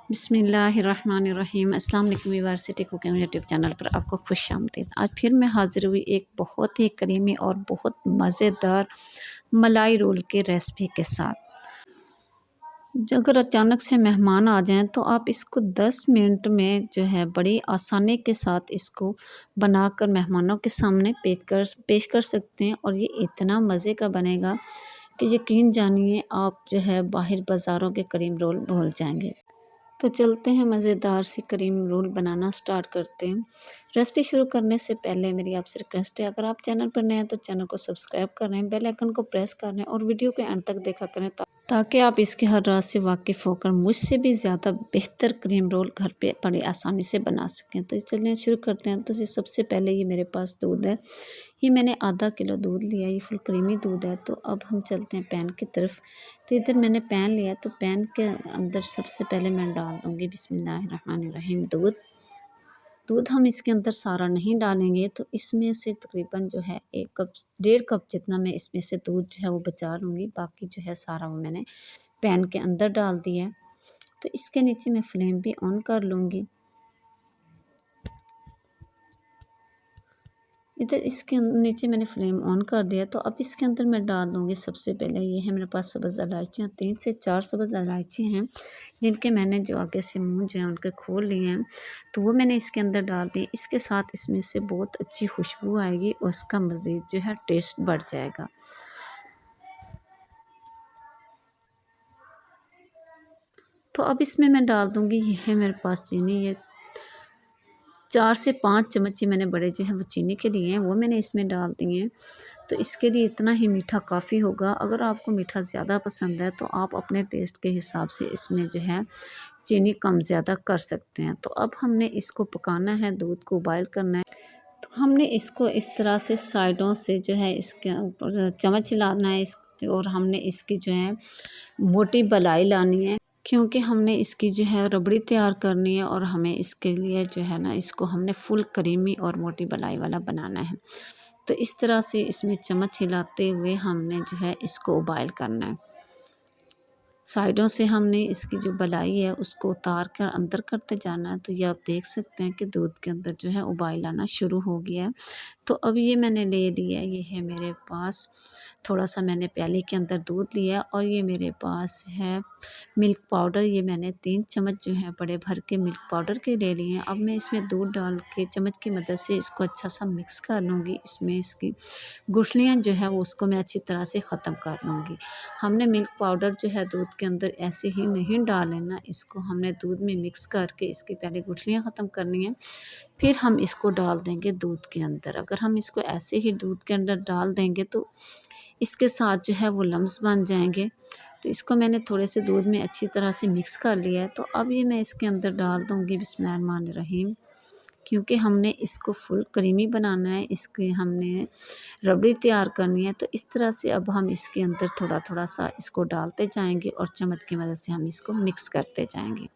बिस्मिल्लाहिर्रहमानिर्रहीम। अस्सलाम वालेकुम यूनिवर्सिटी कुकिंग यूट्यूब चैनल पर आपको खुश आमदीद। आज फिर मैं हाज़िर हुई एक बहुत ही करीमी और बहुत मज़ेदार मलाई रोल की रेसिपी के साथ। अगर अचानक से मेहमान आ जाएं तो आप इसको 10 मिनट में जो है बड़ी आसानी के साथ इसको बनाकर मेहमानों के सामने पेश कर सकते हैं और ये इतना मज़े का बनेगा कि यकीन जानिए आप जो है बाहर बाज़ारों के करीम रोल भूल जाएंगे। तो चलते हैं मज़ेदार सी करीम रोल बनाना स्टार्ट करते हैं। रेसिपी शुरू करने से पहले मेरी आपसे रिक्वेस्ट है, अगर आप चैनल पर नए हैं तो चैनल को सब्सक्राइब करें, बेल आइकन को प्रेस करें और वीडियो के एंड तक देखा करें ताकि आप इसके हर राज से वाकिफ़ होकर मुझसे भी ज़्यादा बेहतर क्रीम रोल घर पे बड़ी आसानी से बना सकें। तो चलिए शुरू करते हैं। तो सबसे पहले ये मेरे पास दूध है, ये मैंने आधा किलो दूध लिया, ये फुल क्रीमी दूध है। तो अब हम चलते हैं पैन की तरफ। तो इधर मैंने पैन लिया, तो पैन के अंदर सबसे पहले मैं डाल दूँगी बिस्मिल्लाहिर्रहमानिर्रहीम दूध हम इसके अंदर सारा नहीं डालेंगे, तो इसमें से तकरीबन जो है 1 कप 1.5 कप जितना मैं इसमें से दूध जो है वो बचा लूँगी। बाकी जो है सारा वो मैंने पैन के अंदर डाल दिया है। तो इसके नीचे मैं फ्लेम भी ऑन कर लूँगी। इधर इसके नीचे मैंने फ्लेम ऑन कर दिया। तो अब इसके अंदर मैं डाल दूँगी सबसे पहले, ये है मेरे पास सब्ज़ इलायचियाँ, 3 से 4 सब्ज़ इलायची हैं जिनके मैंने जो आगे से मुँह जो है उनके खोल लिए हैं। तो वो मैंने इसके अंदर डाल दिए। इसके साथ इसमें से बहुत अच्छी खुशबू आएगी और उसका मज़ीद जो है टेस्ट बढ़ जाएगा। तो अब इसमें मैं डाल दूँगी, ये है मेरे पास चीनी, ये 4 से 5 चम्मच ही मैंने बड़े जो हैं वो चीनी के लिए हैं, वो मैंने इसमें डाल दिए हैं। तो इसके लिए इतना ही मीठा काफ़ी होगा। अगर आपको मीठा ज़्यादा पसंद है तो आप अपने टेस्ट के हिसाब से इसमें जो है चीनी कम ज़्यादा कर सकते हैं। तो अब हमने इसको पकाना है, दूध को बॉयल करना है। तो हमने इसको इस तरह से साइडों से जो है इसके ऊपर चम्मच हिलाना है और हमने इसकी जो है मोटी मलाई लानी है, क्योंकि हमने इसकी जो है रबड़ी तैयार करनी है और हमें इसके लिए जो है ना इसको हमने फुल क्रीमी और मोटी मलाई वाला बनाना है। तो इस तरह से इसमें चम्मच हिलाते हुए हमने जो है इसको बॉयल करना है। साइडों से हमने इसकी जो बलाई है उसको उतार कर अंदर करते जाना है। तो ये आप देख सकते हैं कि दूध के अंदर जो है उबाल आना शुरू हो गया है। तो अब ये मैंने ले लिया, ये है मेरे पास थोड़ा सा मैंने प्याली के अंदर दूध लिया और ये मेरे पास है मिल्क पाउडर। ये मैंने 3 चम्मच जो है बड़े भर के मिल्क पाउडर के ले लिए हैं। अब मैं इसमें दूध डाल के चम्मच की मदद से इसको अच्छा सा मिक्स कर लूँगी। इसमें इसकी गुठलियाँ जो है वो उसको मैं अच्छी तरह से ख़त्म कर लूँगी। हमने मिल्क पाउडर जो है दूध के अंदर ऐसे ही नहीं डाल लेना, इसको हमने दूध में मिक्स करके इसकी पहले गुठलियाँ ख़त्म करनी है, फिर हम इसको डाल देंगे दूध के अंदर। अगर हम इसको ऐसे ही दूध के अंदर डाल देंगे तो इसके साथ जो है वो लम्स बन जाएंगे। तो इसको मैंने थोड़े से दूध में अच्छी तरह से मिक्स कर लिया है। तो अब ये मैं इसके अंदर डाल दूँगी बिस्मिल्लाहिर्रहमानिर्रहीम, क्योंकि हमने इसको फुल क्रीमी बनाना है, इसके हमने रबड़ी तैयार करनी है। तो इस तरह से अब हम इसके अंदर थोड़ा थोड़ा सा इसको डालते जाएंगे और चम्मच की मदद से हम इसको मिक्स करते जाएंगे।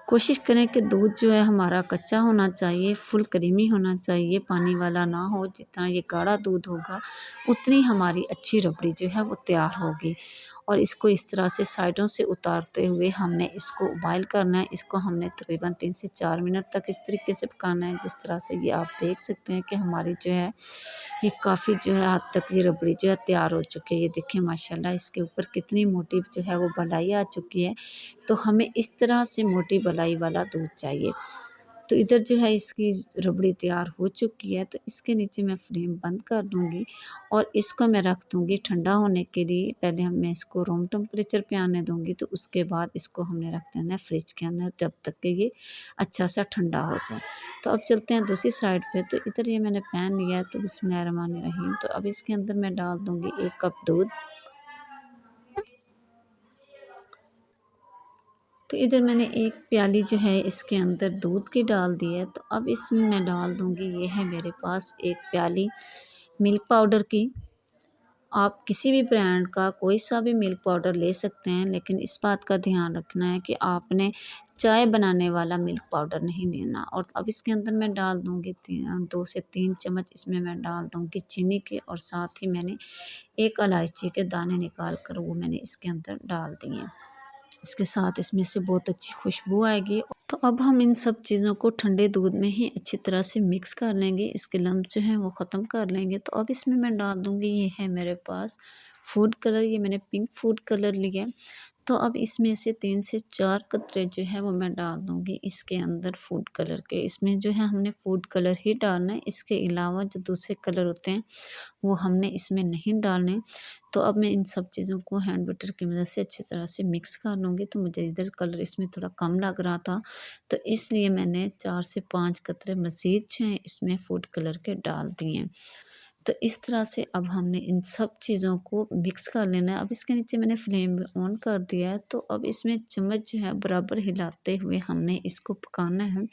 कोशिश करें कि दूध जो है हमारा कच्चा होना चाहिए, फुल क्रीमी होना चाहिए, पानी वाला ना हो। जितना ये गाढ़ा दूध होगा उतनी हमारी अच्छी रबड़ी जो है वो तैयार होगी। और इसको इस तरह से साइडों से उतारते हुए हमने इसको बॉयल करना है। इसको हमने तकरीबन 3 से 4 मिनट तक इस तरीके से पकाना है। जिस तरह से ये आप देख सकते हैं कि हमारी जो है ये काफ़ी जो है हद तक ये रबड़ी जो है तैयार हो चुकी है। ये देखिए माशाल्लाह इसके ऊपर कितनी मोटी जो है वो बलाई आ चुकी है। तो हमें इस तरह से मोटी बलाई वाला दूध चाहिए। तो इधर जो है इसकी रबड़ी तैयार हो चुकी है। तो इसके नीचे मैं फ्लेम बंद कर दूँगी और इसको मैं रख दूँगी ठंडा होने के लिए। पहले मैं इसको रूम टेम्परेचर पे आने दूँगी, तो उसके बाद इसको हमने रख देना है फ्रिज के अंदर जब तक कि ये अच्छा सा ठंडा हो जाए। तो अब चलते हैं दूसरी साइड पे। तो इधर ये मैंने पैन लिया है, तो बिस्मिल्लाहिर्रहमानिर्रहीम। तो अब इसके अंदर मैं डाल दूँगी 1 कप दूध। तो इधर मैंने 1 प्याली जो है इसके अंदर दूध की डाल दी है। तो अब इसमें मैं डाल दूँगी, ये है मेरे पास 1 प्याली मिल्क पाउडर की। आप किसी भी ब्रांड का कोई सा भी मिल्क पाउडर ले सकते हैं, लेकिन इस बात का ध्यान रखना है कि आपने चाय बनाने वाला मिल्क पाउडर नहीं लेना। और अब इसके अंदर मैं डाल दूँगी 2 से 3 चम्मच इसमें मैं डाल दूँगी चीनी के, और साथ ही मैंने 1 इलायची के दाने निकाल कर वो मैंने इसके अंदर डाल दिए हैं। इसके साथ इसमें से बहुत अच्छी खुशबू आएगी। तो अब हम इन सब चीज़ों को ठंडे दूध में ही अच्छी तरह से मिक्स कर लेंगे, इसके लम्प जो हैं वो ख़त्म कर लेंगे। तो अब इसमें मैं डाल दूँगी, ये है मेरे पास फूड कलर, ये मैंने पिंक फूड कलर लिया है। तो अब इसमें से 3 से 4 कतरे जो है वो मैं डाल दूँगी इसके अंदर फूड कलर के। इसमें जो है हमने फूड कलर ही डालना है, इसके अलावा जो दूसरे कलर होते हैं वो हमने इसमें नहीं डालने। तो अब मैं इन सब चीज़ों को हैंड बटर की मदद से अच्छी तरह से मिक्स कर लूँगी। तो मुझे इधर कलर इसमें थोड़ा कम लग रहा था, तो इसलिए मैंने 4 से 5 कतरे मज़ीद जो हैं इसमें फूड कलर के डाल दिए हैं। तो इस तरह से अब हमने इन सब चीज़ों को मिक्स कर लेना है। अब इसके नीचे मैंने फ्लेम ऑन कर दिया है, तो अब इसमें चम्मच जो है बराबर हिलाते हुए हमने इसको पकाना है।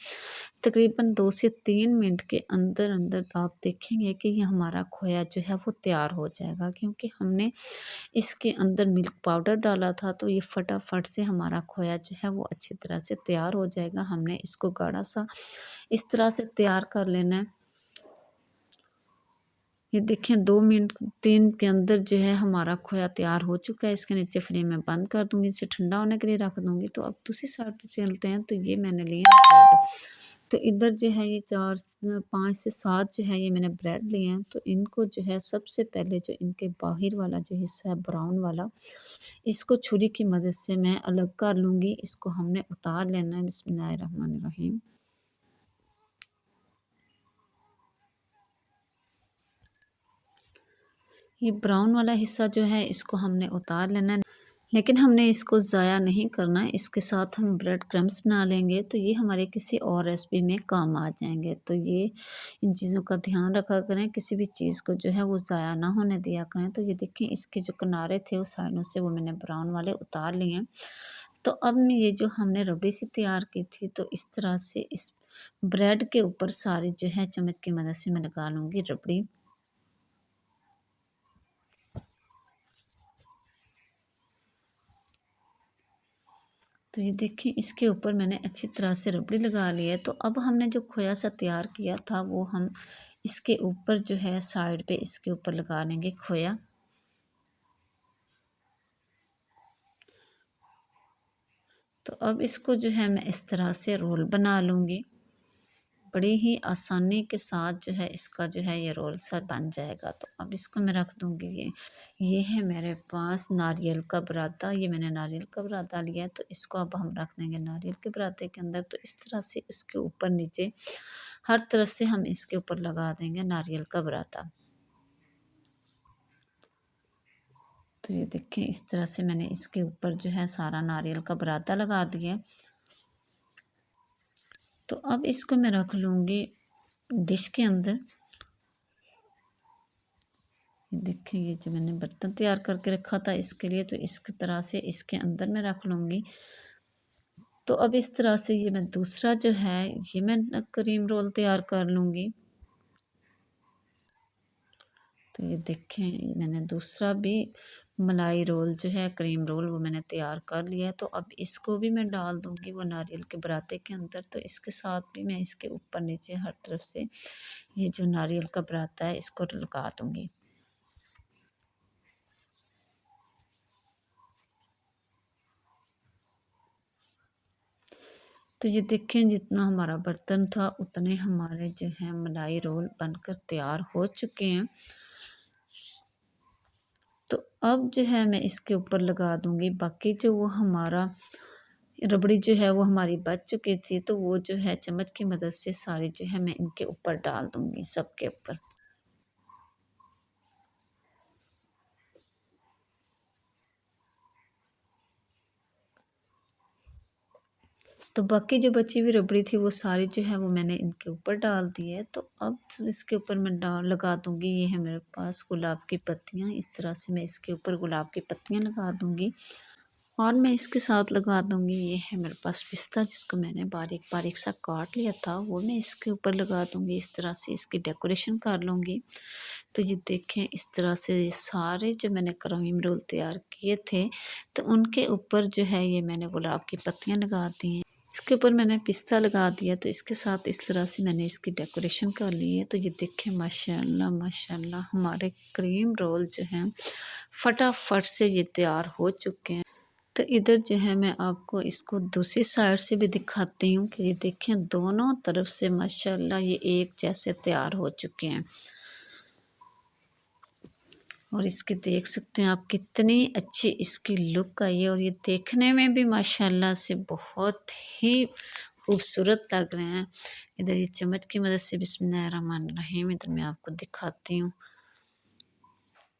तकरीबन 2 से 3 मिनट के अंदर अंदर आप देखेंगे कि ये हमारा खोया जो है वो तैयार हो जाएगा, क्योंकि हमने इसके अंदर मिल्क पाउडर डाला था, तो ये फटाफट से हमारा खोया जो है वो अच्छी तरह से तैयार हो जाएगा। हमने इसको गाढ़ा सा इस तरह से तैयार कर लेना है। ये देखें 2 मिनट 3 के अंदर जो है हमारा खोया तैयार हो चुका है। इसके नीचे फ्लेम मैं बंद कर दूँगी, इसे ठंडा होने के लिए रख दूँगी। तो अब दूसरी साइड पे चलते हैं। तो ये मैंने लिए हैं ब्रेड। तो इधर जो है ये 5 से 7 जो है ये मैंने ब्रेड लिए हैं। तो इनको जो है सबसे पहले जो इनके बाहर वाला जो हिस्सा है ब्राउन वाला, इसको छुरी की मदद से मैं अलग कर लूँगी। इसको हमने उतार लेना है। बिस्मिल्लाहिर्रहमानिर्रहीम। ये ब्राउन वाला हिस्सा जो है इसको हमने उतार लेना है, लेकिन हमने इसको ज़ाया नहीं करना है। इसके साथ हम ब्रेड क्रम्स बना लेंगे, तो ये हमारे किसी और रेसिपी में काम आ जाएंगे। तो ये इन चीज़ों का ध्यान रखा करें, किसी भी चीज़ को जो है वो ज़ाया ना होने दिया करें। तो ये देखें इसके जो किनारे थे उस साइडों से वो मैंने ब्राउन वाले उतार लिए हैं। तो अब ये जो हमने रबड़ी सी तैयार की थी, तो इस तरह से इस ब्रेड के ऊपर सारी जो है चम्मच की मदद से मैं लगा लूँगी रबड़ी। तो ये देखिए इसके ऊपर मैंने अच्छी तरह से रबड़ी लगा ली है। तो अब हमने जो खोया सा तैयार किया था वो हम इसके ऊपर जो है साइड पे इसके ऊपर लगा लेंगे खोया। तो अब इसको जो है मैं इस तरह से रोल बना लूँगी। बड़ी ही आसानी के साथ जो है इसका जो है ये रोल सा बन जाएगा। तो अब इसको मैं रख दूँगी। ये है मेरे पास नारियल का बुरादा, ये मैंने नारियल का बुरादा लिया है। तो इसको अब हम रख देंगे नारियल के बुरादे के अंदर। तो इस तरह से इसके ऊपर नीचे हर तरफ से हम इसके ऊपर लगा देंगे नारियल का बुरादा। तो ये देखें इस तरह से मैंने इसके ऊपर जो है सारा नारियल का बुरादा लगा दिया है। तो अब इसको मैं रख लूँगी डिश के अंदर। ये देखें ये जो मैंने बर्तन तैयार करके रखा था इसके लिए, तो इस तरह से इसके अंदर मैं रख लूँगी। तो अब इस तरह से ये मैं दूसरा जो है ये मैं क्रीम रोल तैयार कर लूँगी। तो ये देखें मैंने दूसरा भी मलाई रोल जो है क्रीम रोल वो मैंने तैयार कर लिया है। तो अब इसको भी मैं डाल दूँगी वो नारियल के बुरादे के अंदर। तो इसके साथ भी मैं इसके ऊपर नीचे हर तरफ से ये जो नारियल का बुरादा है इसको लगा दूँगी। तो ये देखें जितना हमारा बर्तन था उतने हमारे जो है मलाई रोल बनकर तैयार हो चुके हैं। तो अब जो है मैं इसके ऊपर लगा दूँगी बाकी जो वो हमारा रबड़ी जो है वो हमारी बच चुकी थी, तो वो जो है चम्मच की मदद से सारी जो है मैं इनके ऊपर डाल दूँगी सबके ऊपर। तो बाकी जो बची हुई रबड़ी थी वो सारी जो है वो मैंने इनके ऊपर डाल दी है। तो अब इसके ऊपर मैं डाल लगा दूँगी, ये है मेरे पास गुलाब की पत्तियाँ। इस तरह से मैं इसके ऊपर गुलाब की पत्तियाँ लगा दूँगी। और मैं इसके साथ लगा दूँगी, ये है मेरे पास पिस्ता जिसको मैंने बारीक बारीक सा काट लिया था, वो मैं इसके ऊपर लगा दूँगी। इस तरह से इसकी डेकोरेशन कर लूँगी। तो ये देखें इस तरह से ये सारे जो मैंने क्रीम रोल तैयार किए थे, तो उनके ऊपर जो है ये मैंने गुलाब की पत्तियाँ लगा दी हैं। इसके ऊपर मैंने पिस्ता लगा दिया, तो इसके साथ इस तरह से मैंने इसकी डेकोरेशन कर ली है। तो ये देखें माशाल्लाह माशाल्लाह हमारे क्रीम रोल जो हैं फटाफट से ये तैयार हो चुके हैं। तो इधर जो है मैं आपको इसको दूसरी साइड से भी दिखाती हूँ कि ये देखें दोनों तरफ से माशाल्लाह ये एक जैसे तैयार हो चुके हैं। और इसके देख सकते हैं आप कितनी अच्छी इसकी लुक आई है और ये देखने में भी माशाल्लाह से बहुत ही खूबसूरत लग रहे हैं। इधर ये चम्मच की मदद से बिस्मिल्लाहिर्रहमानिर्रहीम इधर मैं आपको दिखाती हूँ।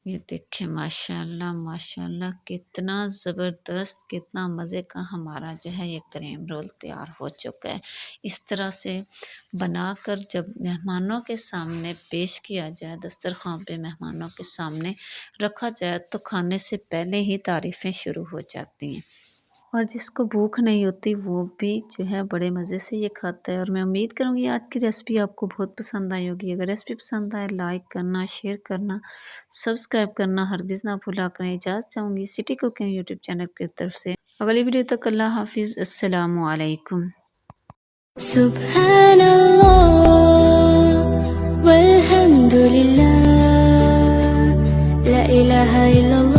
ये देखिए माशाल्लाह माशाल्लाह कितना ज़बरदस्त कितना मज़े का हमारा जो है ये क्रीम रोल तैयार हो चुका है। इस तरह से बनाकर जब मेहमानों के सामने पेश किया जाए, दस्तरख़्वान पे मेहमानों के सामने रखा जाए तो खाने से पहले ही तारीफ़ें शुरू हो जाती हैं। और जिसको भूख नहीं होती वो भी जो है बड़े मज़े से ये खाता है। और मैं उम्मीद करूँगी आज की रेसिपी आपको बहुत पसंद आई होगी। अगर रेसिपी पसंद आए लाइक करना, शेयर करना, सब्सक्राइब करना हरगिज़ ना भूला करें। इजाज़त चाहूँगी सिटी कुकिंग यूट्यूब चैनल की तरफ से। अगली वीडियो तक अल्लाह हाफ़िज़, अस्सलामु अलैकुम। सुब्हानल्लाह वल्हम्दुलिल्लाह ला इलाहा इल्लल्लाह।